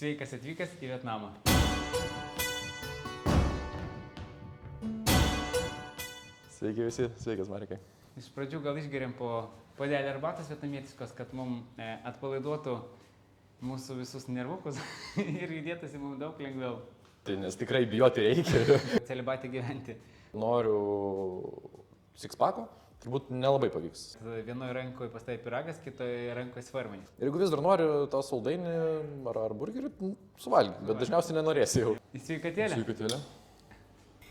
Sveikas atvykęs į Vietnamą. Sveiki visi, sveikas Marikai. Iš pradžių gal išgeriam po puodelį arbatos vietnamietiškos, kad mums atpalaiduotų mūsų visus nervukus ir judėtųsi mums daug lengviau. Tai nes tikrai bijoti reikia. Celibatį gyventi. Noriu sixpacko, turbūt nelabai pavyks. Vienoje rankoje pastai piragas, kitoje rankoje svarmenys. Ir jeigu vis dar nori tą saldainį ar burgerį, suvalgyti, bet dažniausiai nenorėsi jau. Į sveikatėlę. Sveikatėlę.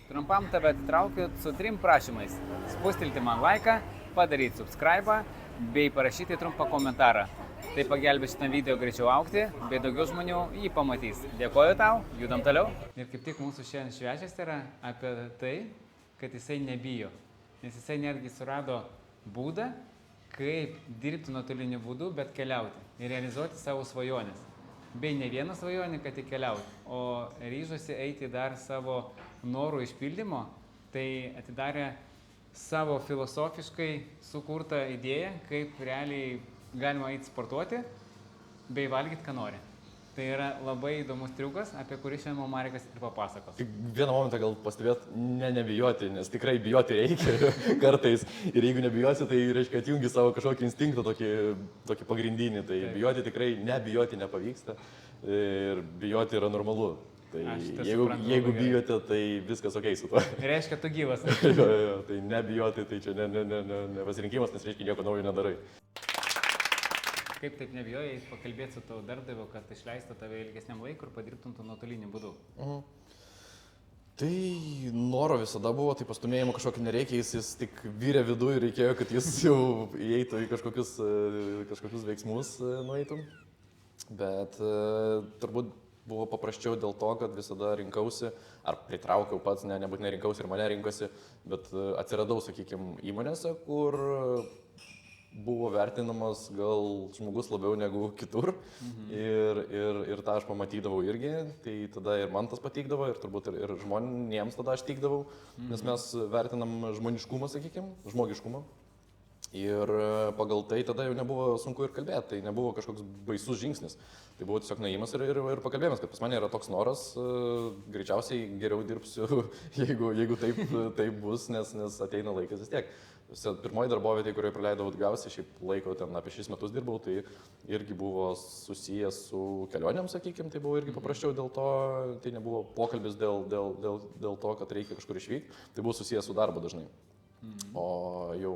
Trumpam tave atitraukiu su 3 prašymais. Spustelti man laiką, padaryti subscribe bei parašyti trumpą komentarą. Tai pagelbės šitą video greičiau augti, bei daugiau žmonių jį pamatys. Dėkoju tau, judam toliau. Ir kaip tik mūsų šiandien svečias yra apie tai, kad jisai nebijo. Nes jisai netgi surado būdą, kaip dirbti nuotoliniu būdu, bet keliauti ir realizuoti savo svajonės. Bei ne vieną svajonę, kad tik keliauti, o ryžosi eiti dar savo norų išpildymo, tai atidarė savo filosofiškai sukurtą idėją, kaip realiai galima eiti sportuoti bei valgyti, ką nori. Tai yra labai įdomus triukas, apie kurį šiandien Marikas ir papasakos. Tik vieną momentą gal pastebėt, nebijoti, nes tikrai bijoti reikia kartais. Ir jeigu nebijosi, tai reiškia atjungi savo kažkokį instinktą tokį pagrindinį. Tai Taip. Bijoti tikrai nebijoti nepavyksta ir bijoti yra normalu. Tai jeigu bijote, tai viskas ok su tuo. Reiškia, tu gyvas. jo, tai nebijoti, tai čia ne pasirinkimas, nes reiškia nieko naujo nedarai. Kaip taip nebijojai pakalbėti su tavo darbdaviu, kad išleistų tave ilgesniam laikui ir padirbtum tu nuotoliniu būdu? Tai noro visada buvo, tai pastumėjimo kažkokio nereikia, jis tik vyrė vidų ir reikėjo, kad jis jau įeitų į kažkokius veiksmus nueitum. Bet turbūt buvo paprasčiau dėl to, kad visada rinkausi, ar pritraukiau pats, nebūtinai rinkausi ir mane rinkosi, bet atsiradau, sakykime, įmonėse, kur buvo vertinamas gal žmogus labiau negu kitur ir tą aš pamatydavau irgi, tai tada ir man tas patikdavo ir turbūt ir žmonėms tada aš tikdavau, nes mes vertinam žmoniškumą, sakykime, žmogiškumą. Ir pagal tai tada jau nebuvo sunku ir kalbėti, tai nebuvo kažkoks baisus žingsnis. Tai buvo tiesiog nuėjimas ir pakalbėjimas, kad pas mane yra toks noras, greičiausiai geriau dirbsiu, jeigu taip bus, nes ateina laikas vis tiek. Pirmoji darbovietė, kurioje praleidau daugiausiai, šiaip laiko ten apie 6 metus dirbau, tai irgi buvo susijęs su kelionėm, sakykime, tai buvo irgi paprasčiau dėl to, tai nebuvo pokalbis dėl to, kad reikia kažkur išvykti, tai buvo susijęs su darbu dažnai. O jau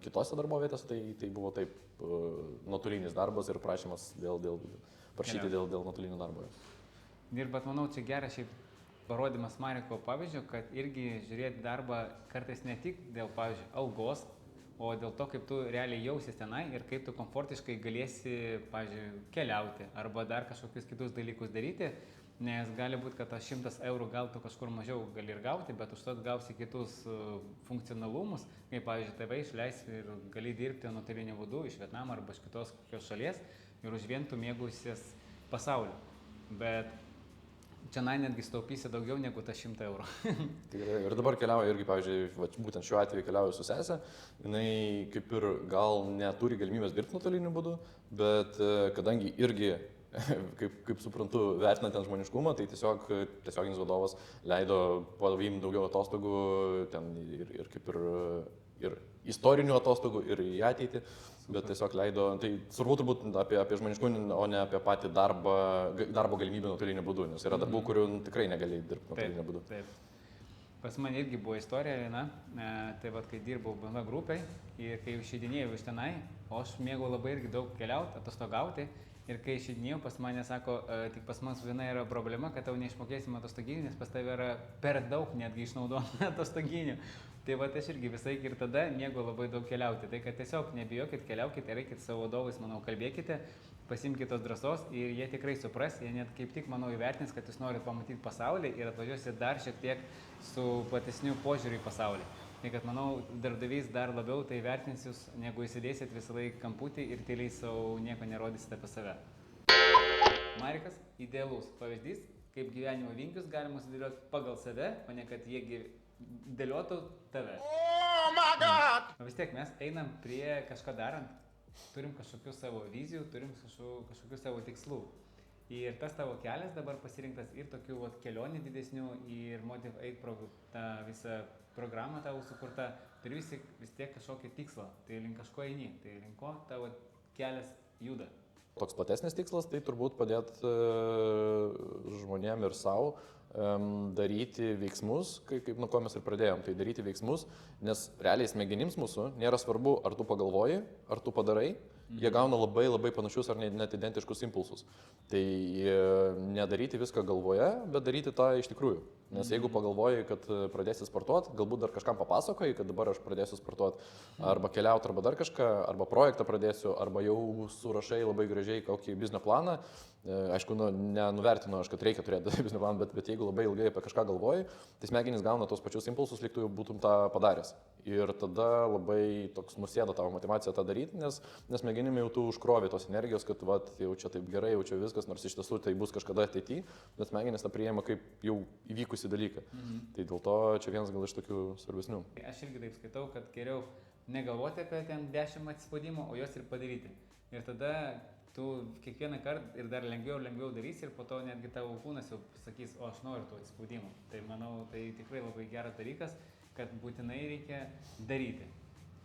kitose darbovietėse tai buvo taip nuotolinis darbas ir prašymas prašyti dėl nuotolinio darbo. Ir bet manau, čia geras šiaip parodimas Mariko pavyzdžio, kad irgi žiūrėti darbą kartais ne tik dėl, pavyzdžiui, algos, o dėl to, kaip tu realiai jausies tenai ir kaip tu komfortiškai galėsi, pavyzdžiui, keliauti arba dar kažkokius kitus dalykus daryti, nes gali būti, kad tas 100 eurų gal tu kažkur mažiau gali ir gauti, bet užtat gausi kitus funkcionalumus, kaip, pavyzdžiui, tave išleis ir gali dirbti nuotoliniu būdu iš Vietnamo arba iš kitos kokios šalies ir už vien tu mėgausies pasauliu. Bet čia netgi staupysi daugiau negu tas 100 eurų. Ir dabar keliauju irgi, pavyzdžiui, būtent šiuo atveju keliauju su sese, jinai kaip ir gal neturi galimybės dirbti nuotoliniu būdu, bet kadangi irgi, kaip suprantu, vertinant ten žmoniškumą, tai tiesioginis vadovas leido paimti daugiau atostogų ten ir kaip ir istorinių atostogų ir į ateitį. Bet tiesiog leido, tai svarbu turbūt apie žmoniškumą, o ne apie patį darbo galimybę nuotoliniu būdu, nes yra darbų, kurių tikrai negali dirbti nuotoliniu būdu. Taip. Pas man irgi buvo istorija viena, tai vat, kai dirbau bendra grupiai ir kai išeidinėjau iš tenai, o aš mėgau labai irgi daug keliauti, atostogauti. Ir kai išeidinėjau, pas mane sako, tik pas man viena yra problema, kad tau neišmokėsim atostoginių, nes pas tave yra per daug netgi išnaudojama atostoginių. Tai va, aš irgi visai ir tada mėgau labai daug keliauti. Tai kad tiesiog nebijokit, keliaukite, reikite savo vadovais, manau, kalbėkite, pasimkite tos drąsos ir jie tikrai supras, jie net kaip tik, manau, įvertins, kad jūs norite pamatyti pasaulį ir atvažiuosite dar šiek tiek su platesniu požiūriu į pasaulį. Tai kad, manau, darbdavys dar labiau tai vertins jūs, negu įsidėsit visą laiką kamputį ir tyliai savo nieko nerodysite apie save. Marikas – idealus pavyzdys, kaip gyvenimo vingius galima sudėlioti pagal save, o ne kad jie dėliotų tave. Oh my God! O vis tiek mes einam prie kažką darant, turim kažkokių savo vizijų, turim kažkokių savo tikslų. Ir tas tavo kelias dabar pasirinktas ir tokių vat, kelionių didesnių, ir Motive 8 tą visą programą tavo sukurta, turi vis tiek kažkokį tikslą, tai link kažko eini, tai link ko tavo kelias juda. Toks platesnis tikslas tai turbūt padėti žmonėm ir savo daryti veiksmus, kaip nuo ko mes ir pradėjom, tai daryti veiksmus, nes realiai smegenims mūsų nėra svarbu, ar tu pagalvoji, ar tu padarai, jie gauna labai labai panašius ar net identiškus impulsus. Tai nedaryti viską galvoje, bet daryti tą iš tikrųjų. Nes jeigu pagalvoji, kad pradėsi sportuoti, galbūt dar kažkam papasakoji, kad dabar aš pradėsiu sportuoti, arba keliauti, arba dar kažką, arba projektą pradėsiu, arba jau surašai labai gražiai kokį biznio planą. Aišku, nenuvertinu aš, kad reikia turėti biznio planą, bet jeigu labai ilgai apie kažką galvoji, tai smegenys gauna tos pačius impulsus, lyg tu jau būtum tą padaręs. Ir tada labai toks nusėda tavo motivacija tą daryti, nes smegenimi jau tu užkrovi tos energijos, kad vat, jau čia taip gerai, jau čia viskas, nors iš tiesų tai bus kažkada ateityje, bet smegenys tą priėma kaip jau įvykusi dalyką. Tai dėl to čia vienas gal iš tokių svarbesnių. Aš irgi taip skaitau, kad geriau negalvoti apie ten 10 atsispaudimų, o juos ir padaryti. Ir tada tu kiekvieną kartą ir dar lengviau darysi ir po to netgi tavo kūnas jau sakys, o aš noriu tų atsispaudimų. Tai manau, tai tikrai labai geras dalykas, kad būtinai reikia daryti.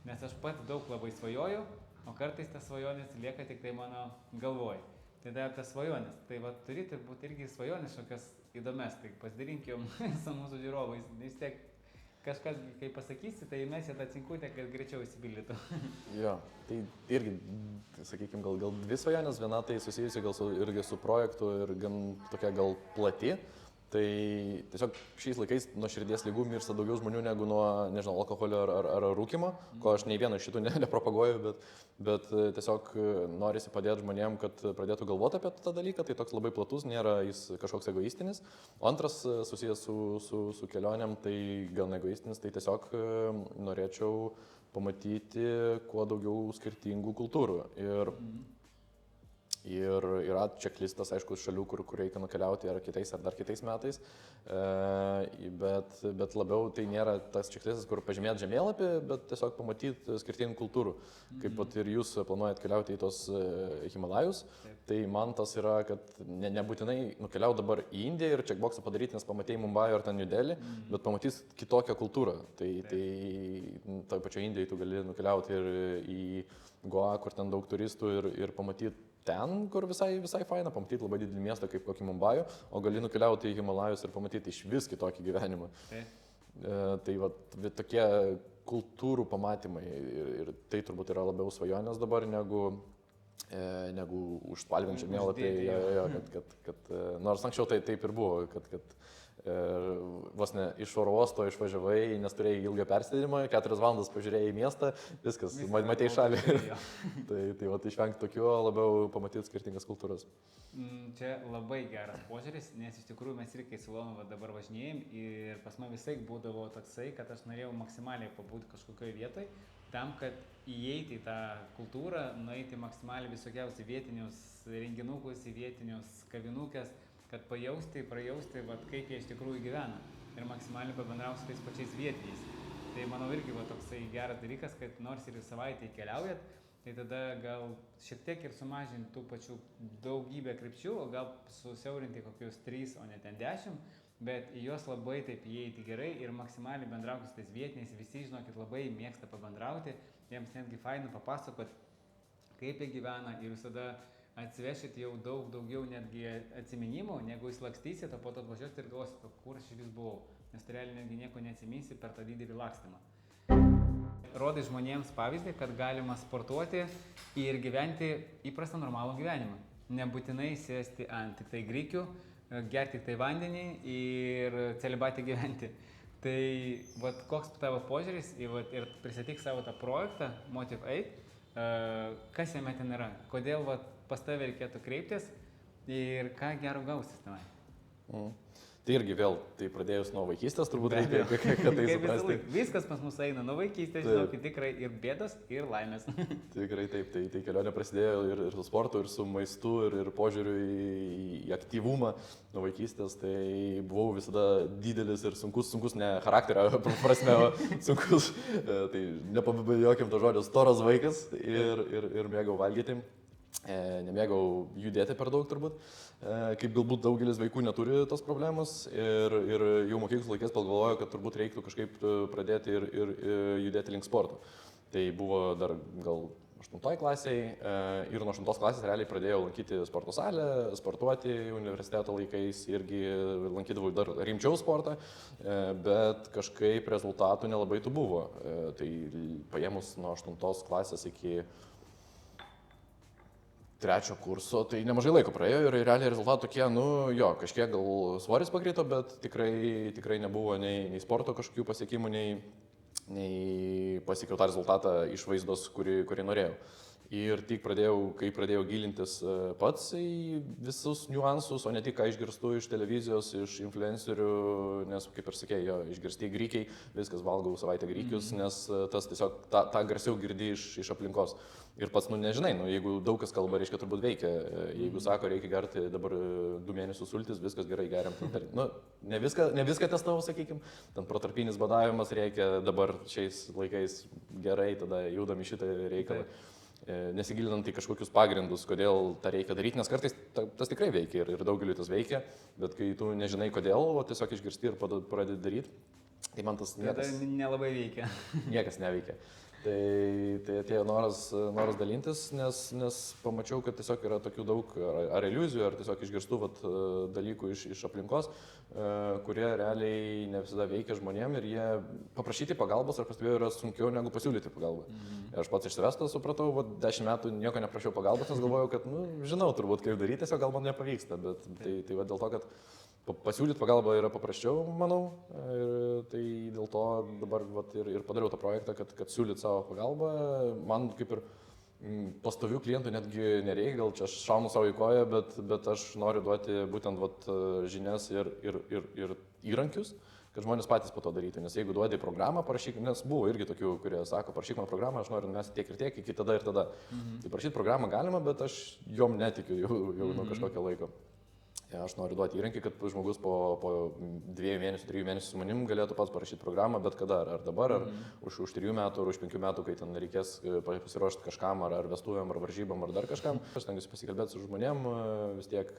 Nes aš pats daug labai svajoju, o kartais tas svajonės lieka tik tai mano galvoj. Tai dar tas svajonės. Tai va turi turbūt irgi svajonės kažkokias įdomias, tai pasidalinkim su mūsų žiūrovais. Vis tiek kažkas, kai pasakysi, tai įmesi tą cinkutę, kad greičiau įsibildytų. Jo, tai irgi, sakykime, gal dvi svajonės, viena tai susijusi gal irgi su projektu ir gan tokia gal plati. Tai tiesiog šiais laikais nuo širdies ligų miršta daugiau žmonių negu nuo, nežinau, alkoholio ar rūkymo, ko aš nei vieno iš šitų nepropaguoju, bet tiesiog norisi padėti žmonėm, kad pradėtų galvoti apie tą dalyką, tai toks labai platus, nėra jis kažkoks egoistinis. O antras susijęs su kelionėm, tai gal egoistinis, tai tiesiog norėčiau pamatyti kuo daugiau skirtingų kultūrų. Ir yra čeklistas, aišku, šalių, kur reikia nukeliauti ar kitais, ar dar kitais metais, bet labiau tai nėra tas čeklistas, kur pažymėt žemėlapį, bet tiesiog pamatyti skirtingų kultūrų. Kaip pat ir jūs planuojat keliauti į tos Himalajus, tai man tas yra, kad nebūtinai nukeliauti dabar į Indiją ir checkboxą padaryti, nes pamatėjai Mumbajų ar ten New Delhi, bet pamatys kitokią kultūrą. Tai toj pačioje Indijoje tu gali nukeliauti ir į Goa, kur ten daug turistų ir pamatyti ten, kur visai faina, pamatyti labai didelį miestą kaip kokį Mumbajų, o gali nukeliauti į Himalajus ir pamatyti iš vis kitokį gyvenimą. Tai va, tokie kultūrų pamatymai ir tai turbūt yra labiau svajonės dabar negu užspalvinti žemėlapį, kad nors anksčiau tai taip ir buvo, kad vos ne iš oro uosto išvažiavai, nes turėjai ilgą persėdimą, 4 valandas pažiūrėjai į miestą, viskas, matėjai šalį. Tai va, išvengti tokių, labiau pamatyti skirtingas kultūras. Čia labai geras požiūris, nes iš tikrųjų mes irgi su Lonu dabar važinėjim ir pas man visai būdavo toksai, kad aš norėjau maksimaliai pabūti kažkokioje vietoje, tam, kad įeiti į tą kultūrą, nueiti maksimaliai visokiausiai vietinius renginukus, į vietinius kavinukės, kad pajausti, prajausti, kaip jie iš tikrųjų gyvena ir maksimaliai pabendrauti su tais pačiais vietiniais. Tai manau irgi toksai geras dalykas, kad nors ir savaitę keliaujat, tai tada gal šiek tiek ir sumažinti tų pačių daugybę krypčių, o gal susiaurinti kokius 3, o ne ten 10, bet į juos labai taip įeiti gerai ir maksimaliai bendrauti su tais vietiniais, visi, žinokit, labai mėgsta pabendrauti, jiems netgi faina papasakot, kaip jie gyvena ir visada atsivešit jau daugiau netgi atsiminimų, negu jūs lakstysit, o po to atvažiuosit ir galvosit, kur aš vis buvau, nes tu realiai netgi nieko neatsiminsi per tą didelį lakstymą. Rodai žmonėms pavyzdį, kad galima sportuoti ir gyventi įprastą normalų gyvenimą. Nebūtinai sėsti ant tik tai grikių, gerti tik tai vandenį ir celibatį gyventi. Tai koks tavo požiūris ir pristatyk savo tą projektą Motive 8, kas jame ten yra, kodėl pas tave reikėtų kreiptis ir ką gero gausis tenai. Tai irgi vėl, tai pradėjus nuo vaikystės, turbūt reikia, kad tai suprasti. Viskas pas mus eina nuo vaikystės, žinokit, tikrai ir bėdos, ir laimės. Tikrai taip, tai kelionė prasidėjo ir su sportu, ir su maistu, ir požiūriu į aktyvumą nuo vaikystės. Tai buvau visada didelis ir sunkus ne charakterio prasme, sunkus, tai nepabijokim to žodžio, storas vaikas ir mėgau valgyti. Nemėgau judėti per daug turbūt, kaip galbūt daugelis vaikų neturi tos problemos ir jau mokyklos laikės pagalvojo, kad turbūt reiktų kažkaip pradėti ir judėti link sporto. Tai buvo dar gal 8 klasiai ir nuo 8 klasės realiai pradėjau lankyti sporto salę, sportuoti universiteto laikais, irgi lankydavau dar rimčiau sportą, bet kažkaip rezultatų nelabai tų buvo. Tai paėmus nuo 8 klasės iki 3 kurso, tai nemažai laiko praėjo ir realiai rezultatų tokie, kažkiek gal svoris pakrito, bet tikrai nebuvo nei sporto kažkokių pasiekimų, nei pasiekiau tą rezultatą iš vaizdos, kurį norėjau. Ir tik kai pradėjau gilintis pats į visus niuansus, o ne tik ką išgirstu iš televizijos, iš influencerių, nes, kaip ir sakėjai, išgirsti grykiai, viskas valgau savaitę grykius, nes tas tiesiog tą garsiau girdi iš aplinkos. Ir pats, nežinai, jeigu daug kas kalba, reiškia turbūt veikia. Jeigu sako, reikia gerti dabar 2 mėnesius sultis, viskas gerai, geriam. Ne viską testavau, sakykime, ten protarpinis badavimas reikia dabar šiais laikais gerai, tada judam į šitą reikalą. Nesigilinant į kažkokius pagrindus, kodėl tą reikia daryti, nes kartais tas tikrai veikia ir daugeliu tas veikia, bet kai tu nežinai kodėl, o tiesiog išgirsti ir pradedi daryti, tai man tas nelabai veikia. Niekas neveikia. Tai atėjo noras dalintis, nes pamačiau, kad tiesiog yra tokių daug ar iliuzijų, ar tiesiog išgirstų dalykų iš aplinkos, kurie realiai ne visada veikia žmonėm ir jie paprašyti pagalbos, ar pastebėjau, yra sunkiau negu pasiūlyti pagalbą. Aš pats iš savęs tą supratau, 10 metų nieko neprašiau pagalbos, nes galvojau, kad žinau turbūt kaip daryti, tiesiog gal man nepavyksta, bet tai dėl to, kad pasiūlyti pagalbą yra paprasčiau, manau, ir tai dėl to dabar ir padariau tą projektą, kad siūlyt savo pagalbą. Man kaip ir pastovių klientų netgi nereikia, gal čia aš šaunu savo į koją, bet aš noriu duoti būtent žinias ir įrankius, kad žmonės patys po to darytų. Nes jeigu duodi programą, parašyk, nes buvo irgi tokių, kurie sako, parašyk man programą, aš noriu mesti tiek ir tiek, iki tada ir tada. Tai parašyti programą galima, bet aš jom netikiu jau nuo kažkokio laiko. Aš noriu duoti įrankį, kad žmogus po 2 mėnesių, 3 mėnesių su manim galėtų pats parašyti programą, bet kada, ar dabar, ar už 3 metų, ar už 5 metų, kai ten reikės pasiruošti kažkam, ar vestuvėm, ar varžybam, ar dar kažkam. Aš tengiuosi pasikalbėti su žmonėm, vis tiek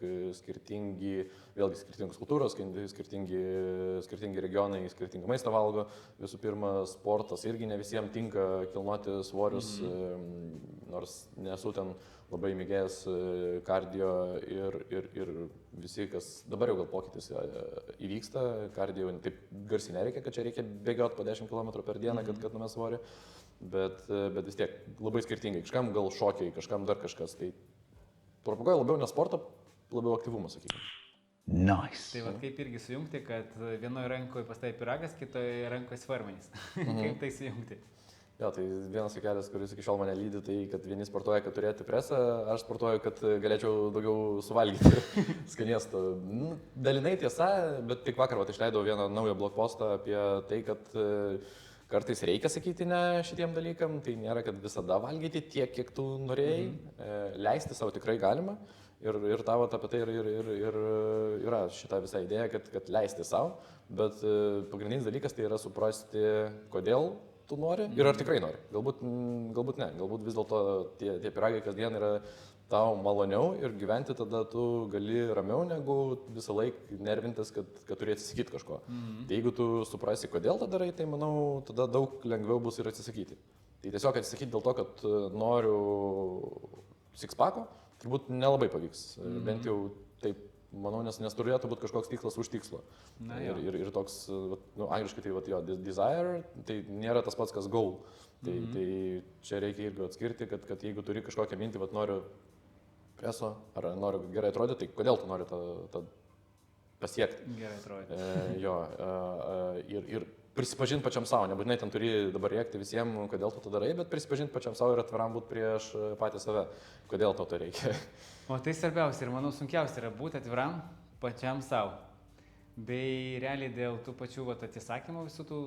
vėlgi skirtingos kultūros, skirtingi regionai, skirtingą maistą valgo. Visų pirma, sportas irgi ne visiems tinka kilnoti svorius, nors nesu ten labai mėgėjas kardio ir visi, kas dabar jau gal pokytis įvyksta, kardio taip garsiai nereikia, kad čia reikia bėgioti po 10 km per dieną, kad numest svorį, bet vis tiek labai skirtingai, kažkam gal šokiai, kažkam dar kažkas, tai propaguoja labiau ne sportą, labiau aktyvumą, sakykime. Nice. Tai kaip irgi sujungti, kad vienoje rankoje pas tai piragas, kitoje rankoje svarmenys. Kaip tai sujungti? Jo, tai vienas kelias, kuris iki šiol mane lydi, tai kad vieni sportuoja, kad turėti presą, aš sportuoju, kad galėčiau daugiau suvalgyti skanėstų. Dalinai tiesa, bet tik vakar išleidau vieną naują blogpostą apie tai, kad kartais reikia sakyti ne šitiem dalykam, tai nėra, kad visada valgyti tiek, kiek tu norėjai, leisti savo tikrai galima. Ir tavo apie tai ir yra šita visa idėja, kad leisti savo, bet pagrindinis dalykas tai yra suprasti, kodėl tu nori ir ar tikrai nori. Galbūt ne, galbūt vis dėlto tie piragai kasdien yra tau maloniau ir gyventi tada tu gali ramiau, negu visą laiką nervintis, kad turi atsisakyti kažko. Tai jeigu tu suprasi, kodėl tą darai, tai manau, tada daug lengviau bus ir atsisakyti. Tai tiesiog atsisakyti dėl to, kad noriu sixpacko, turbūt nelabai pavyks. Bent jau taip, manau, nes turėtų būti kažkoks tikslas už tikslo. Ir toks, angliškai tai desire, tai nėra tas pats, kas goal. Tai čia reikia irgi atskirti, kad jeigu turi kažkokią mintį, noriu preso, ar noriu gerai atrodyti, tai kodėl tu nori tą pasiekti. Gerai atrodyti. Ir prisipažinti pačiam savo, nebūtinai ten turi dabar rėkti visiems, kodėl tu tą darai, bet prisipažinti pačiam savo ir atviram būti prieš patį save, kodėl to reikia. O tai svarbiausia ir manau sunkiausia yra būti atviram pačiam savo. Bei realiai dėl tų pačių atsisakymų visų tų,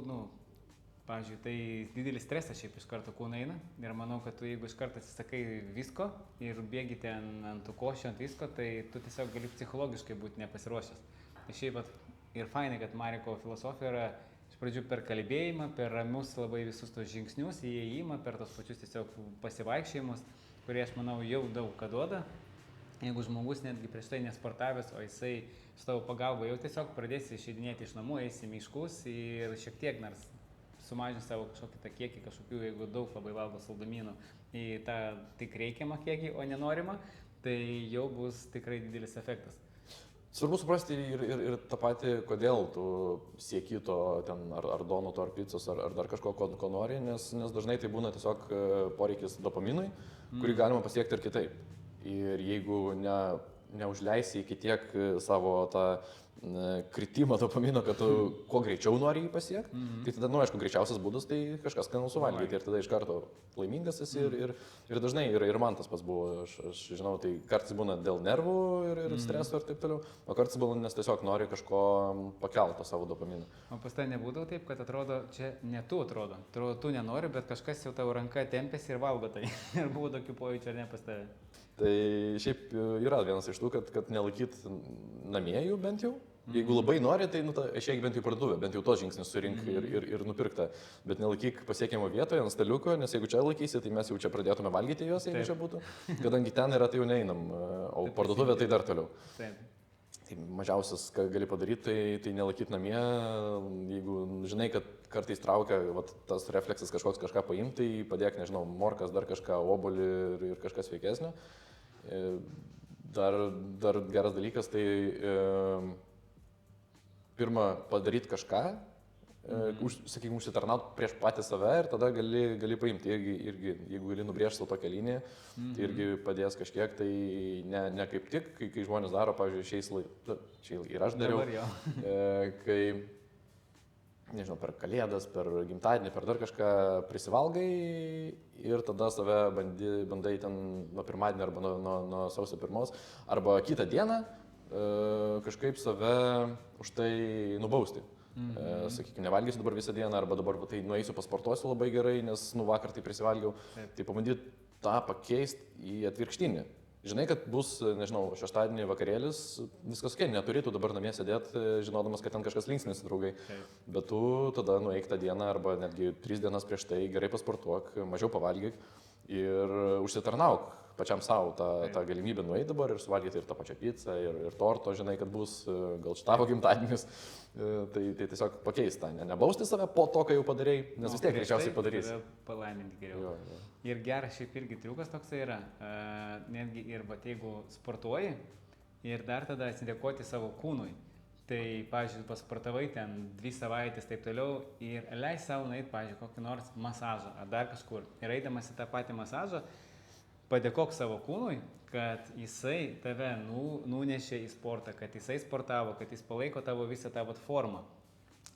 pavyzdžiui, tai didelis stresas šiaip iš karto kūną eina ir manau, kad tu jeigu iš karto atsisakai visko ir bėgi ten ant tų košių, ant visko, tai tu tiesiog gali psichologiškai būti nepasiruošęs. Tai šiaip ir fainai, kad Mariko filosofija yra iš pradžių per kalbėjimą, per ramius labai visus tos žingsnius, įėjimą, per tos pačius tiesiog pasivaikščiojimus, kurie aš manau jau daug ką duoda. Jeigu žmogus netgi prieš tai nesportavęs, o jisai su tavo pagalba jau tiesiog pradės išeidinėti iš namų, eis į miškus ir šiek tiek nors sumažins savo kažkokį tą kiekį, kažkokių, jeigu daug labai valgo saldumynų, į tą tik reikiamą kiekį, o nenorimą, tai jau bus tikrai didelis efektas. Svarbu suprasti ir tą patį, kodėl tu sieki to ten ar donuto, ar pizzos, ar dar kažko, ko nori, nes dažnai tai būna tiesiog poreikis dopaminui, kurį galima pasiekti ir kitaip. Ir jeigu neužleisi iki tiek savo tą kritimą dopamino, kad tu kuo greičiau nori jį pasiekti, tai tada, aišku, greičiausias būdas tai kažkas skanų suvalgyti ir tada iš karto laimingas esi ir dažnai ir man tas pats buvo, aš žinau, tai kartais būna dėl nervų ir streso ir taip toliau, o kartais būna, nes tiesiog nori kažko pakelto savo dopaminą. O pas tai nebūdavo taip, kad atrodo, čia ne tu atrodo, tu nenori, bet kažkas jau tavo ranka tempėsi ir valgo tai. Ir buvo tokių pojūčių ar ne pas tave? Tai šiaip yra vienas iš tų, kad nelaikyt namie jų bent jau. Jeigu labai nori, tai išeik bent jau parduotuvę, bent jau tos žingsnius surink ir nupirktą. Bet nelaikyk pasiekiamo vietoje ant staliuko, nes jeigu čia laikysi, tai mes jau čia pradėtume valgyti juos, jeigu čia būtų. Kadangi ten yra, tai jau neinam, o parduotuvė tai dar toliau. Taip. Tai mažiausias, ką gali padaryti, tai nelaikyt namie, jeigu žinai, kad kartais traukia tas refleksas kažką paimti, tai padėk, nežinau, morkas, dar kažką, obolį ir kažkas sveikesnio. Dar geras dalykas, tai pirmą padaryti kažką, sakykime, užsitarnaut prieš patį save ir tada gali paimti. Irgi jeigu gali nubrėžti savo tokią liniją, tai irgi padės kažkiek, tai ne kaip tik, kai žmonės daro, pavyzdžiui, čia ir aš dariau, kai, nežinau, per kalėdas, per gimtadienį, per dar kažką prisivalgai ir tada save bandai ten nuo pirmadienio arba nuo sausio 1 arba kitą dieną kažkaip save už tai nubausti. Sakykime, nevalgysiu dabar visą dieną arba dabar tai nueisiu pasportuosiu labai gerai, nes vakar tai prisivalgiau. Tai pabandyti tą pakeisti į atvirkštinį. Žinai, kad bus, nežinau, šeštadienį vakarėlis, viskas ok, neturėtų dabar namie sėdėti, žinodamas, kad ten kažkas linksmės, draugai. Bet tu tada nueik tą dieną arba netgi 3 dienas prieš tai gerai pasportuok, mažiau pavalgyk ir užsitarnauk pačiam savo tą galimybę nueiti dabar ir suvalgyti ir tą pačią pizzą, ir torto, žinai, kad bus, gal šitavo gimtadienis. Tai tiesiog pakeisti tą, nebausti save po to, kai jau padarėjai, nes vis tiek greičiausiai padarysi. Palaiminti geriau. Jo. Ir geras šiaip irgi triukas toks yra, netgi ir jeigu sportuoji ir dar tada atsidėkoti savo kūnui. Tai, pavyzdžiui, pasportavai ten 2 savaitės taip toliau ir leis savo nueiti, pavyzdžiui, kokį nors masažą ar dar kažkur. Ir eidamas į tą patį masažą, padėkok savo kūnui, kad jisai tave nunešė į sportą, kad jisai sportavo, kad jis palaiko tavo visą tą formą.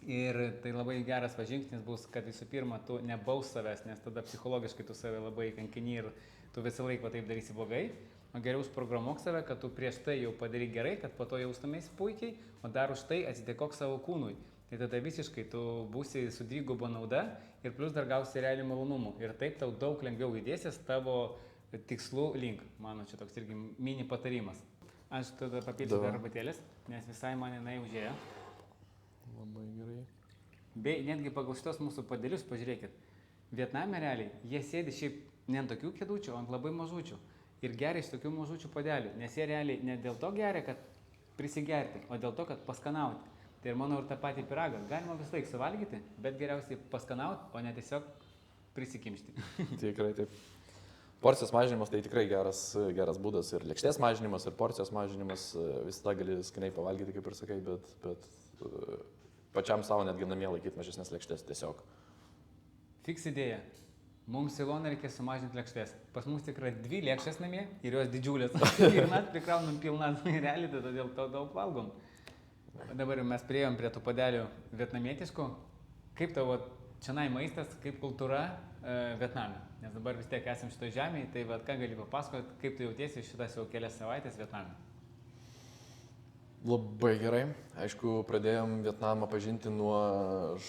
Ir tai labai geras žingsnis bus, kad visų pirma, tu nebaus savęs, nes tada psichologiškai tu save labai kankini ir tu visą laiką taip darysi blogai. O geriau užprogramuok save, kad tu prieš tai jau padaryk gerai, kad po to jaustumėsi puikiai, o dar už tai atsidėkok savo kūnui. Tai tada visiškai tu būsi su dviguba nauda ir plus dar gausi realių malonumų. Ir taip tau daug lengviau judėsis tavo tikslų link. Mano čia toks irgi mini patarimas. Aš tada papilsiu dar arbatėlės, nes visai man jinai užėjo. Labai gerai. Bei netgi pagal šitos mūsų padėlius, pažiūrėkit, Vietname realiai jie sėdi šiaip ne ant tokių kėdučių, o ant labai mažučių. Ir geria iš tokių mažučių padelių, nes jie realiai ne dėl to geria, kad prisigerti, o dėl to, kad paskanauti. Tai ir manau ir tą patį pyragą galima vis laik suvalgyti, bet geriausiai paskanauti, o ne tiesiog prisikimšti. Tikrai taip. Porcijos mažinimas tai tikrai geras būdas ir lėkštės mažinimas, ir porcijos mažinimas, visada gali skaniai pavalgyti, kaip ir sakai, bet pačiam savo netgi namie laikyti mažesnės lėkštės tiesiog. Fiks idėja. Mums Iloną reikia sumažinti lėkštės. Pas mus tikrai 2 lėkštės namie ir jos didžiulės. Ir mes prikraunam pilną realiai, todėl to daug valgom. Dabar mes priėjom prie tų padelių vietnamietiškų. Kaip tavo čionai maistas, kaip kultūra Vietname? Nes dabar vis tiek esam šitoj žemėje, tai ką gali papasakoti, kaip tu jautiesi šitas jau kelias savaitės Vietname? Labai gerai. Aišku, pradėjom Vietnamą pažinti nuo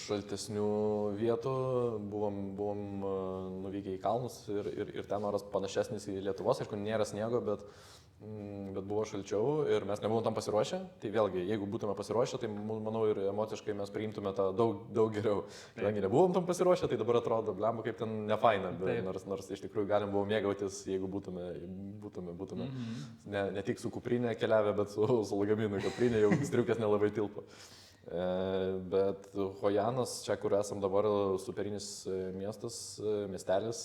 šaltesnių vietų, buvom nuvykę į kalnus ir ten oras panašesnis į Lietuvos, aišku, nėra sniego, bet bet buvo šalčiau ir mes nebuvom tam pasiruošę. Tai vėlgi, jeigu būtume pasiruošę, tai manau ir emociškai mes priimtume tą daug geriau. Kadangi nebuvom tam pasiruošę, tai dabar atrodo, blemba, kaip ten nefaina, nors iš tikrųjų galim buvo mėgautis, jeigu būtume ne tik su kuprinė keliavę, bet su lagaminu kuprinė, jau striukės nelabai tilpo. Bet Hojanas, čia kur esam dabar, superinis miestelis,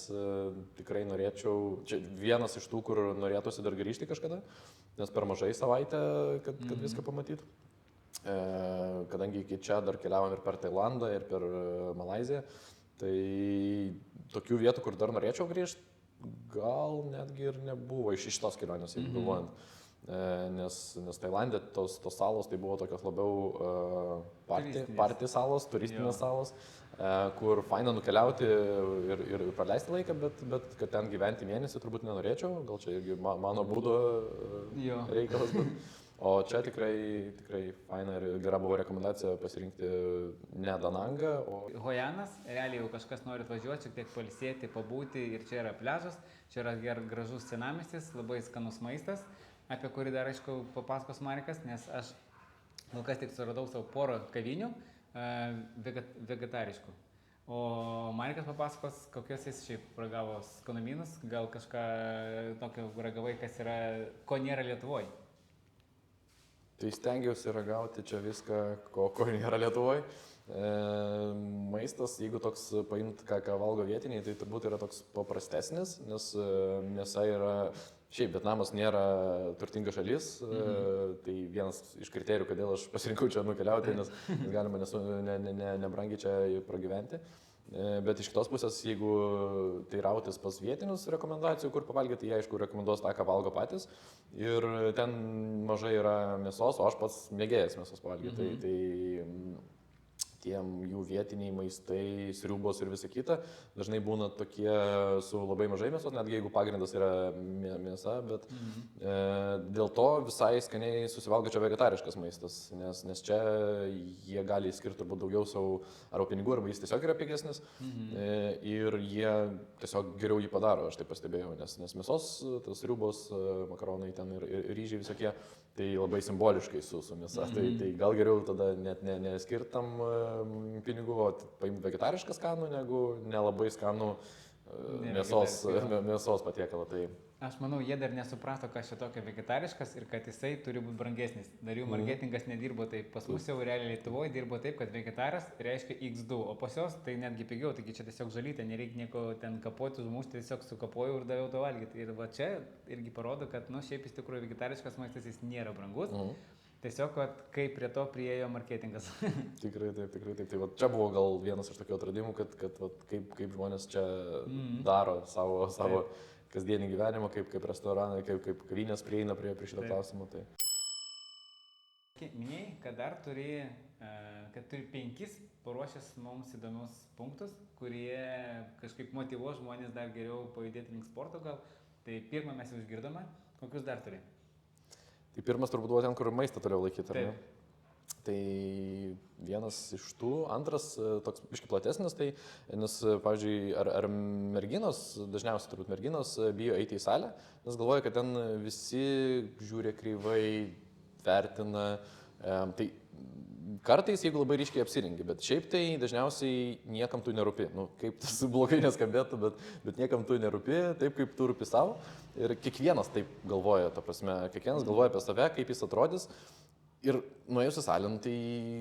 tikrai norėčiau, čia vienas iš tų, kur norėtųsi dar grįžti kažkada, nes per mažai savaitę, kad viską pamatytų. Kadangi iki čia dar keliavom ir per Tailandą, ir per Malaiziją, tai tokių vietų, kur dar norėčiau grįžti, gal netgi ir nebuvo iš šitos kelionės, jeigu galvojant. Nes Tailandė tos salos tai buvo tokios labiau party salos, turistinės salos, kur faina nukeliauti ir praleisti laiką, bet kad ten gyventi mėnesį turbūt nenorėčiau, gal čia irgi mano būdo reikalas, o čia tikrai faina ir gera buvo rekomendacija pasirinkti ne Danangą, o... Hojanas, realiai jau kažkas nori atvažiuoti, šiek tiek pailsėti, pabūti ir čia yra pliažas, čia yra gražus senamiestis, labai skanus maistas, apie kurį dar aišku papasakos Marikas, nes aš kol kas tik suradau savo porą kavinių vegetariškų. O Marikas papasakos, kokios jis šiaip ragavo skanumynus, gal kažką tokio ragavai, kas yra, ko nėra Lietuvoje. Tai stengiausi ragauti čia viską, ko nėra Lietuvoje. Maistas, jeigu toks paimt, ką valgo vietiniai, tai turbūt yra toks paprastesnis, nes mėsa yra... Šiaip, Vietnamas nėra turtinga šalis, tai vienas iš kriterijų, kodėl aš pasirinkau čia nukeliauti, nes galima nebrangiai čia pragyventi. Bet iš kitos pusės, jeigu tai rautis pas vietinius rekomendacijų, kur pavalgyti, tai jie aišku rekomenduos tą, ką valgo patys. Ir ten mažai yra mėsos, o aš pats mėgėjas mėsos pavalgyti. Tai tiem jų vietiniai maistai, sriubos ir visa kita, dažnai būna tokie su labai mažai mėsos, netgi jeigu pagrindas yra mėsa, bet dėl to visai skaniai susivalgo čia vegetariškas maistas, nes čia jie gali skirti turbūt daugiau savo arba pinigų, arba jis tiesiog yra pigesnis ir jie tiesiog geriau jį padaro, aš tai pastebėjau, nes mėsos, tas sriubos, makaronai ten ir ryžiai visokie, tai labai simboliškai su mėsa, tai gal geriau tada net neskirtam pinigų, o paimti vegetarišką skanų, negu nelabai skanų mėsos patiekalą. Tai... Aš manau, jie dar nesuprato, kas čia tokia vegetariškas ir kad jisai turi būti brangesnis. Dar jų marketingas nedirbo taip. Pas mus jau realiai Lietuvoje dirbo taip, kad vegetaras reiškia X2, o pas jos tai netgi pigiau, taigi čia tiesiog žalytė, nereikia nieko ten kapoti, užmušti, tiesiog sukapojau ir daviau to valgyti. Ir va čia irgi parodo, kad šiaip iš tikrųjų vegetariškas maistas jis nėra brangus. Tiesiog, kaip prie to priėjo marketingas. Tikrai taip. Tai va, čia buvo gal vienas iš tokių atradimų, kad kaip žmonės čia daro savo kasdienį gyvenimą, kaip restoranai, kaip kavinės prieina prie šito klausimo. Tai. Minėjai, kad dar turi 5 paruošęs mums įdomius punktus, kurie kažkaip motyvuos žmonės dar geriau pajudėti link sporto gal. Tai pirmą mes jau išgirdome, kokius dar turi? Tai pirmas turbūt buvo ten, kur maistą toliau laikyti, ar ne? Tai vienas iš tų, antras toks biški platesnis, tai, nes, pavyzdžiui, ar merginos, dažniausiai turbūt merginos, bijo eiti į salę, nes galvoja, kad ten visi žiūri kreivai, vertina, tai kartais, jeigu labai ryškiai apsirengi, bet šiaip tai dažniausiai niekam tu nerūpi, kaip tas blogai neskambėtų, bet niekam tu nerūpi, taip kaip tu rūpi savo ir kiekvienas taip galvoja, ta prasme, kiekvienas galvoja apie save, kaip jis atrodys. Ir nuėjus į salę, tai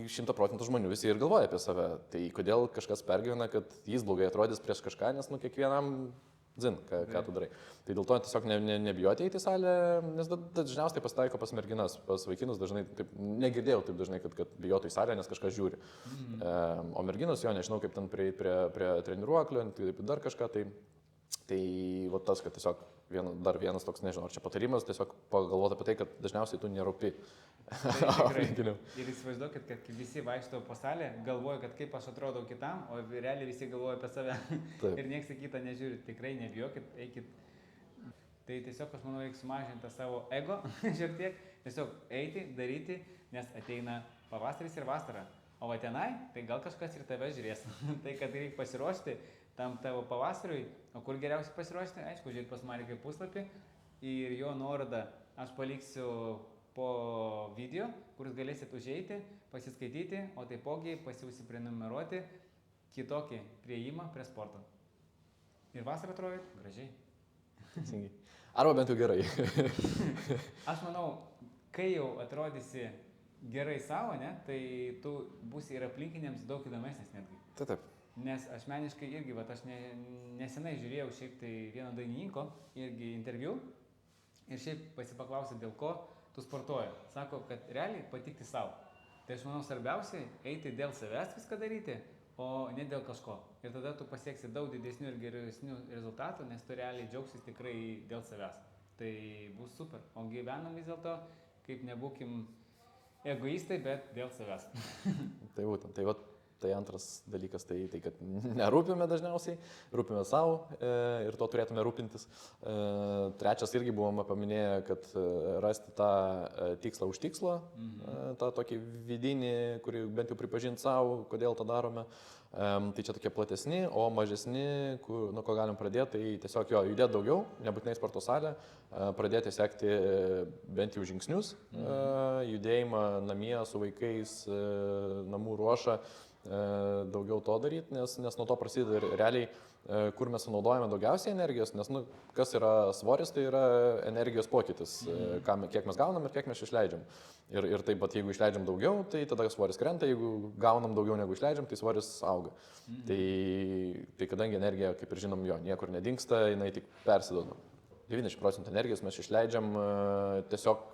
100% žmonių visi ir galvoja apie save. Tai kodėl kažkas pergyvena, kad jis blogai atrodys prieš kažką, nes kiekvienam dzin, ką tu darai. Tai dėl to tiesiog nebijoti eiti į salę, nes dažniausiai pasitaiko pas merginas, pas vaikinus dažnai, taip, negirdėjau taip dažnai, kad bijotų į salę, nes kažkas žiūri. O merginos jo, nežinau, kaip ten prieiti prie treniruoklio, dar kažką, tai va tas, kad tiesiog dar vienas toks, nežinau, ar čia patarimas, tiesiog pagalvoti apie tai, kad dažniausiai tu nerūpi. Ir įsivaizduokit, kad visi vaikšto po salę, galvoja, kad kaip aš atrodau kitam, o realiai visi galvoja apie save. Ir nieks į kitą nežiūri, tikrai nebijokit, eikit. Tai tiesiog aš manau, reikia sumažinti savo ego šiek tiek, tiesiog eiti, daryti, nes ateina pavasaris ir vasara. O va tenai, tai gal kažkas ir tave žiūrės. Tai kad reikia pasiruošti tam tavo pavasariui, o kur geriausiai pasiruošti, aišku, žiūrėti pas Marikai puslapį ir jo nuorodą aš paliksiu po video, kuris galėsit užeiti, pasiskaityti, o taipogi pasiusiprenumeruoti kitokį prieimą prie sporto. Ir vasarą atrodo gražiai. Teisingai. Arba bent jau gerai. Aš manau, kai jau atrodysi gerai savo, ne, tai tu būsi ir aplinkiniams daug įdomesnis netgi. Taip. Nes asmeniškai irgi, vat, aš nesenai žiūrėjau šiaip tai vieno dainininko irgi interviu ir šiaip pasipaklausė, dėl ko tu sportuoji. Sako, kad realiai patikti savo. Tai aš manau, svarbiausia eiti dėl savęs viską daryti, o ne dėl kažko. Ir tada tu pasieksi daug didesnių ir geresnių rezultatų, nes tu realiai džiaugsis tikrai dėl savęs. Tai bus super. O gyvenam vis dėlto, kaip nebūkim egoistai, bet dėl savęs. Tai būtent, tai antras dalykas, tai kad nerūpime dažniausiai, rūpime savo ir to turėtume rūpintis. Trečias irgi buvome paminėję, kad rasti tą tikslą už tikslą, tą tokį vidinį, kurį bent jau pripažinti savo, kodėl tą darome. Tai čia tokie platesni, o mažesni, nuo ko galim pradėti, tai tiesiog judėti daugiau, nebūtinai sporto salę, pradėti sekti bent jau žingsnius, judėjimą namie su vaikais, namų ruošą, daugiau to daryti, nes nuo to prasideda ir realiai, kur mes sunaudojame daugiausiai energijos, nes kas yra svoris, tai yra energijos pokytis, kiek mes gaunam ir kiek mes išleidžiam. Ir taip pat jeigu išleidžiam daugiau, tai tada svoris krenta, jeigu gaunam daugiau negu išleidžiam, tai svoris auga. Tai kadangi energija, kaip ir žinom, niekur nedingsta, jinai tik persiduoda. 90% energijos mes išleidžiam tiesiog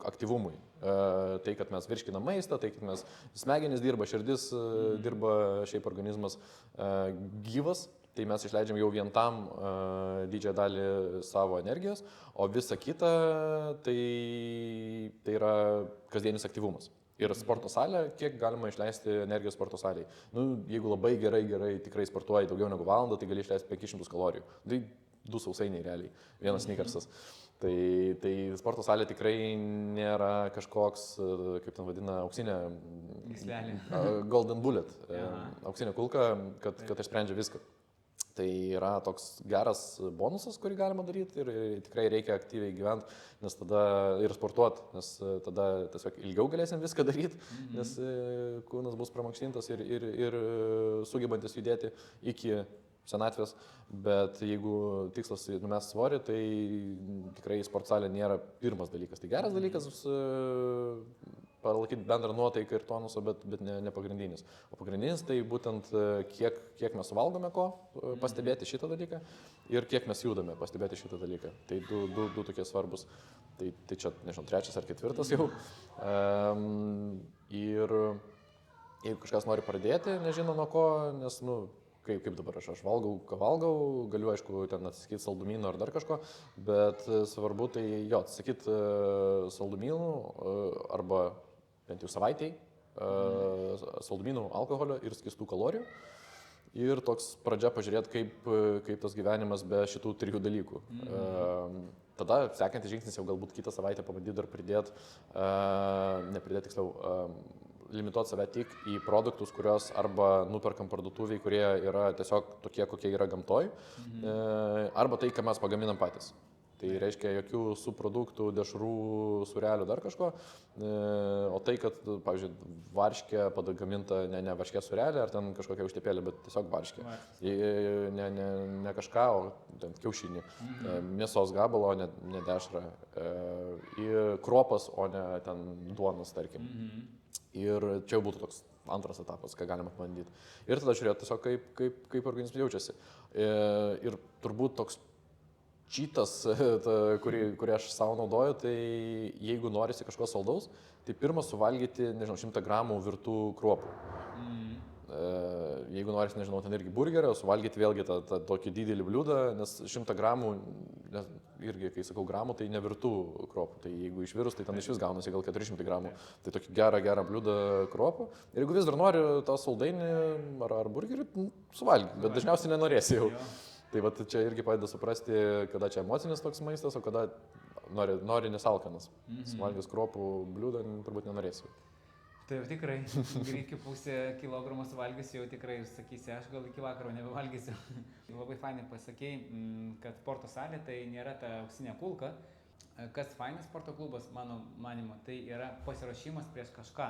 aktyvumui. Tai, kad mes virškinam maistą, tai, kad mes smegenys dirba, širdis dirba, šiaip organizmas gyvas, tai mes išleidžiam jau vien tam didžiąją dalį savo energijos, o visa kita tai yra kasdienis aktyvumas. Ir sporto salė, kiek galima išleisti energijos sporto salėje. Jeigu labai gerai tikrai sportuoji daugiau negu valandą, tai gali išleisti 500 kalorijų. Tai 2 sausainiai realiai, 1 snickersas. Tai sporto salė tikrai nėra kažkoks, kaip ten vadina, auksinė Gyslelė. Golden bullet, auksinė kulka, kad išsprendžia viską. Tai yra toks geras bonusas, kurį galima daryti ir tikrai reikia aktyviai gyventi, nes tada ir sportuoti, nes tada tiesiog ilgiau galėsim viską daryti, nes kūnas bus pramankštintas ir sugebantis judėti iki senatvės, bet jeigu tikslas numest svorį, tai tikrai sporto salė nėra pirmas dalykas. Tai geras dalykas palaikyti bendrą nuotaiką ir tonusą, bet ne pagrindinis. O pagrindinis tai būtent kiek mes suvalgome ko, pastebėti šitą dalyką ir kiek mes judame, pastebėti šitą dalyką. Tai du tokie svarbus. Tai čia, nežinau, 3 ar 4 jau. Ir jeigu kažkas nori pradėti, nežino nuo ko, nes, kaip dabar aš valgau, ką valgau, galiu, aišku, ten atsisakyti saldumynų ar dar kažko, bet svarbu tai atsisakyti saldumynų arba bent jau savaitėj saldumynų, alkoholio ir skystų kalorijų. Ir toks pradžia pažiūrėti, kaip tas gyvenimas be šitų 3 dalykų. Tada sekantis žingsnis jau galbūt kitą savaitę pabandyti dar limituoti save tik į produktus, kuriuos arba nuperkam parduotuviai, kurie yra tiesiog tokie, kokie yra gamtoj, arba tai, ką mes pagaminam patys. Tai reiškia jokių subproduktų, dešrų, surelių, dar kažko, o tai, kad, pavyzdžiui, varškė pagaminta ne varškė surelė ar ten kažkokia užtepėlė, bet tiesiog varškė. Ne kažką, o ten kiaušinį, mėsos gabalo, ne dešrą, kruopas, o ne ten duonas, tarkim. Ir čia būtų toks antras etapas, ką galima pabandyti. Ir tada žiūrėti tiesiog, kaip organizmas jaučiasi. Ir turbūt toks čytas, kurį aš savo naudoju, tai jeigu norisi kažko saldaus, tai pirmą suvalgyti, 100 gramų virtų kruopų. Jeigu norisi, ten irgi burgerio, suvalgyti vėlgi tą tokį didelį bliūdą, nes 100 gramų, irgi, kai sakau gramų, tai nevirtų kruopų. Tai jeigu išvirus, tai ten iš vis gaunasi gal 400 gramų. Tai tokį gerą bliūdą kruopų. Ir jeigu vis dar nori tą saldainį ar burgerį, suvalgyti, bet dažniausiai nenorėsi jau. Tai va čia irgi padeda suprasti, kada čia emocinis toks maistas, o kada nori nesalkanas. Suvalgęs kruopų bliūdą turbūt nenorėsiu. Tai jau tikrai, iki pusę kilogramo suvalgysiu, jau tikrai sakysi, aš gal iki vakaro nebevalgysiu. Labai fainai pasakei, kad sporto salė tai nėra ta auksinė kulka. kas fainas sporto klubas, mano manimo, tai yra pasiruošimas prieš kažką.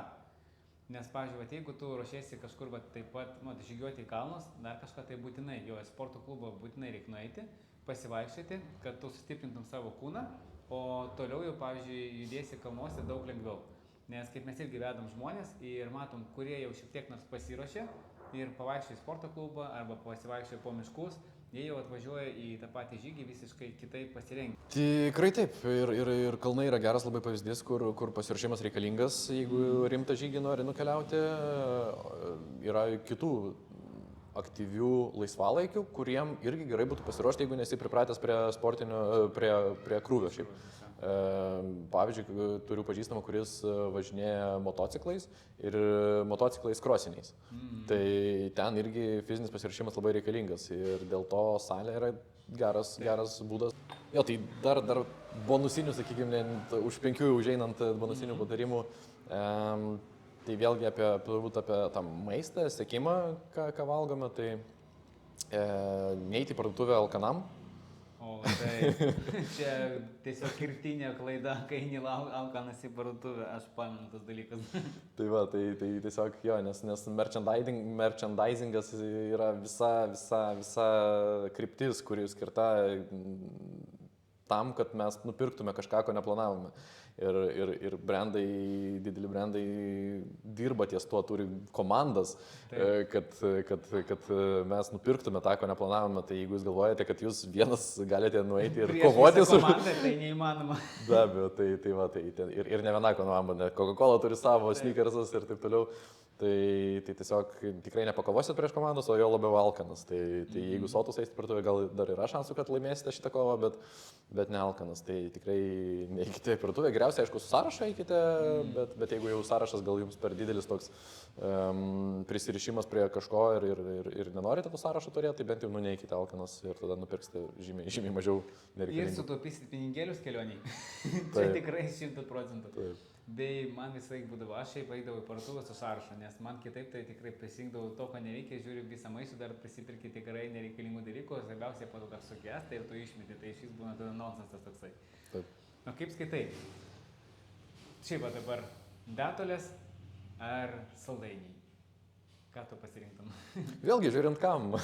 Nes, pavyzdžiui, jeigu tu ruošiesi kažkur taip pat, žygiuoti į kalnus, dar kažką tai būtinai, jo sporto klubo būtinai reikia nueiti, pasivaikščioti, kad tu sustiprintum savo kūną, o toliau jau, pavyzdžiui, judėsi kalnuose daug lengviau. Nes kaip mes irgi vedam žmonės ir matom, kurie jau šiek tiek nors pasiruošė ir pavaikščioja į sporto klubą arba pasivaikščioja po miškus, jie jau atvažiuoja į tą patį žygį visiškai kitaip pasirengę. Tikrai taip. Ir kalnai yra geras labai pavyzdys, kur pasiruošimas reikalingas, jeigu rimtą žygį nori nukeliauti. Yra kitų aktyvių laisvalaikių, kuriem irgi gerai būtų pasiruošti, jeigu nesi pripratęs prie sportinio, prie krūvio šiaip. Pavyzdžiui, turiu pažįstamą, kuris važinėja motociklais ir motociklais krosiniais. Tai ten irgi fizinis pasiruošimas labai reikalingas ir dėl to salė yra geras būdas. Jo, tai dar bonusinių, sakykime, už 5 užeinant bonusinių patarimų, tai vėlgi turbūt apie tą maistą, sekimą, ką valgome, tai neiti į parduotuvę alkanam. O tai čia tiesiog kirtinė klaida, kai eini alkanas į parduotuvę, aš pamenu tas dalykas. Tai va, tai tiesiog jo, nes merchandisingas yra visa kryptis, kuri skirta tam, kad mes nupirktume kažką, ko neplanavome. Ir brandai, dideli brandai dirba ties tuo, turi komandas, kad mes nupirktume tą, ko neplanavome. Tai jeigu jūs galvojate, kad jūs vienas galite nueiti ir kovoti su komanda, tai neįmanoma. Be abejo, tai ir ne viena komanda, Coca-Cola turi savo, Snickersas ir taip toliau. Tai tiesiog tikrai nepakovosit prieš komandos, o jo labiau alkanas. Tai jeigu sotus eisite parduotuvę, gal dar yra šansų, kad laimėsite šitą kovą, bet ne alkanas. Tai tikrai neikite į parduotuvę. Geriausiai, aišku, su sąrašą eikite, bet jeigu jau sąrašas gal jums per didelis toks prisirišimas prie kažko ir nenorite to sąrašo turėti, tai bent jau neikite alkanas ir tada nupirksite žymiai mažiau nereikalingų. Ir sutaupysite pinigėlius kelioniai. Čia tikrai 100%. Bei man visai būdavo, aš šiaip eidavau į parduotuvę su sąrašu, nes man kitaip tai tikrai prisirinkdavau to, ko nereikia, žiūriu visą maišą, dar prisipirki tikrai nereikalingų dalykų, svarbiausia po to dar sukės, tai ir tu išmeti, tai šis būna tada nonsensas toksai. Taip. Nu kaip skaitai? Šiaip dabar datulės ar saldainiai? Ką tu pasirinktum? Vėlgi, žiūrint kam.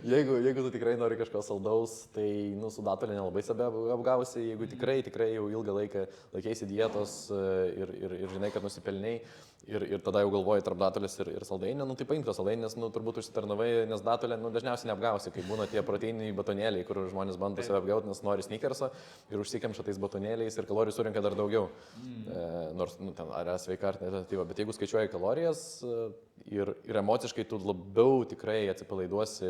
jeigu tu tikrai nori kažko saldaus, tai su datulė nelabai save apgausi. Jeigu tikrai jau ilgą laiką laikėsi dietos ir žinai, kad nusipelniai ir tada jau galvoji tarp datulės ir saldainio, tai paimk to saldainį, nes turbūt užsitarnavai, nes datulė dažniausiai neapgausi, kai būna tie proteininiai batonėliai, kur žmonės bando save apgauti, nes nori sneakersą ir užsikemša tais batonėliais ir kalorijų surinka dar daugiau. Nors ten ar sveika ar ne, bet jeigu skaičiuoji kalorijas ir emociškai tu labiau tikrai atsipalaiduosi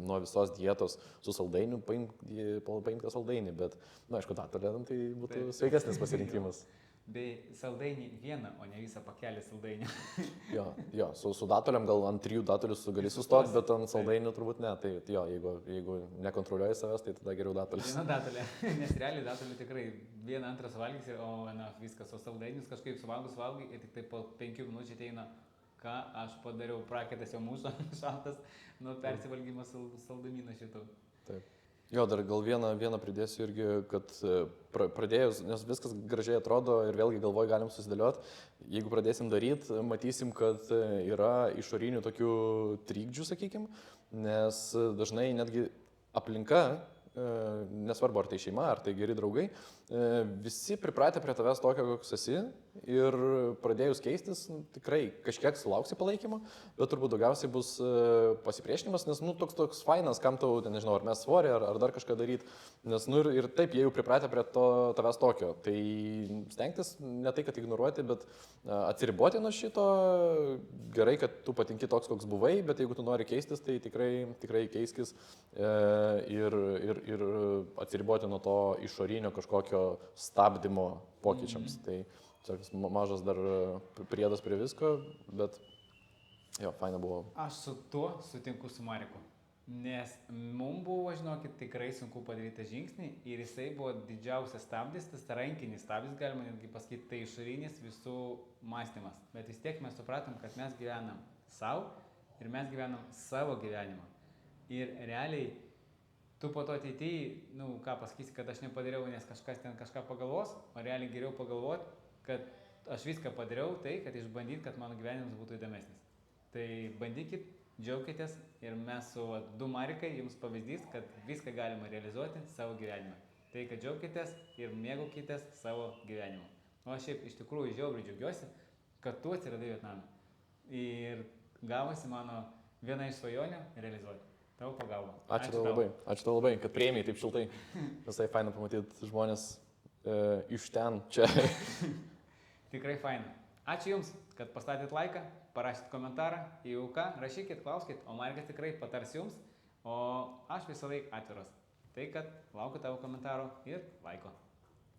nuo visos dietos su saldainiu, paimk tą saldainį, bet, aišku, datulė tai būtų sveikesnis pasirinkimas. Bei saldainį vieną, o ne visą pakelį saldainį. Jo, su datuliam gal ant 3 datulius gali sustoti, bet ant saldainių turbūt ne. Tai jo, jeigu nekontroliuoji savęs, tai tada geriau datulis. Viena datulė, nes realiai datulį tikrai vieną antrą suvalgysi, o viskas, o saldainius kažkaip suvalgai ir tik tai po 5 minučių ateina, ką aš padariau, prakaitas jau mūsų šaltas nuo persivalgymo saldamino šito. Taip. Jo, dar gal vieną pridėsiu irgi, kad pradėjus, nes viskas gražiai atrodo ir vėlgi galvoj galim susidėlioti, jeigu pradėsim daryti, matysim, kad yra išorinių tokių trikdžių, sakykim, nes dažnai netgi aplinka, nesvarbu ar tai šeima, ar tai geri draugai, visi pripratę prie tavęs tokio, koks esi ir pradėjus keistis, tikrai kažkiek sulauksi palaikymo, bet turbūt daugiausiai bus pasipriešinimas, nes toks fainas, kam tau, nežinau, ar mes svorį, ar dar kažką daryti, nes ir taip jie jau pripratę prie tavęs tokio, tai stengtis ne tai, kad ignoruoti, bet atsiriboti nuo šito, gerai, kad tu patinki toks, koks buvai, bet jeigu tu nori keistis, tai tikrai keiskis ir atsiriboti nuo to išorinio kažkokio stabdymo pokyčiams. Tai mažas dar priedas prie visko, bet jo, faina buvo. Aš su tuo sutinku su Mariku, nes mums buvo, žinokit, tikrai sunku padaryti tą žingsnį ir jisai buvo didžiausias stabdis, tas rankinis stabdis, galima netgi pasakyti, tai išorinis visų mąstymas. Bet vis tiek mes supratom, kad mes gyvenam savo ir mes gyvenam savo gyvenimą. Ir realiai tu po to ateityje, nu, ką pasakysi, kad aš nepadariau, nes kažkas ten kažką pagalvos, o realiai geriau pagalvoti, kad aš viską padariau tai, kad išbandyt, kad mano gyvenimas būtų įdomesnis. Tai bandykit, džiaukitės ir mes su du Marikai jums pavyzdys, kad viską galima realizuoti savo gyvenime. Tai, kad džiaukitės ir mėgaukitės savo gyvenimu. O aš šiaip iš tikrųjų žiauriai džiaugiuosi, kad tu atsiradai Vietname. Ir gavosi mano viena iš svajonių realizuoti. Tavo pagalba. Ačiū tau labai. Ačiū tau labai, kad priėmėjai taip šiltai. Visai faina pamatyti žmonės iš ten čia. Tikrai faina. Ačiū Jums, kad pastatėt laiką, parašyt komentarą, jeigu ką, rašykit, klauskit, o Marikas tikrai patars Jums, o aš visą laiką atviras. Tai, kad laukiu tavo komentaro ir laiko.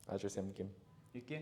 Ačiū visiems, iki. Iki.